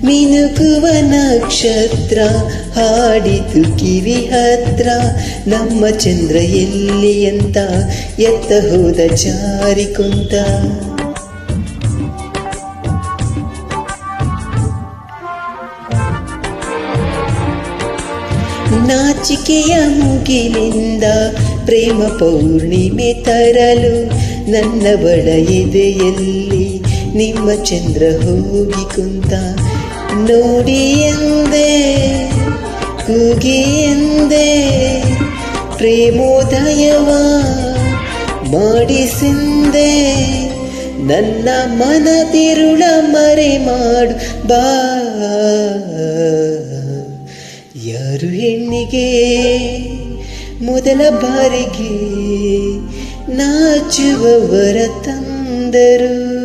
ಮಿನುಗುವ ನಕ್ಷತ್ರ ಹಾಡಿತು ಕಿವಿ ಹತ್ರ, ನಮ್ಮ ಚಂದ್ರ ಎಲ್ಲಿ ಅಂತ ಎತ್ತ ಹೋದ ಜಾರಿ ಕುಂತ. ನಾಚಿಕೆಯ ಮುಗಿಲಿಂದ ಪ್ರೇಮ ಪೌರ್ಣಿಮೆ ತರಲು, ನನ್ನವಳ ಎದೆಯಲ್ಲಿ ನಿಮ್ಮ ಚಂದ್ರ ಹೋಗಿ ಕುಂತ. ನೋಡಿ ಎಂದೆ ಕೂಗಿ ಎಂದೆ ಪ್ರೇಮೋದಯವ ಮಾಡಿಸಿಂದೆ, ನನ್ನ ಮನದಿರುಳ ಮರೆ ಮಾಡು ಬಾ. ಯಾರು ಹೆಣ್ಣಿಗೆ ಮೊದಲ ಬಾರಿಗೆ ನಾಚುವವರ ತಂದರು.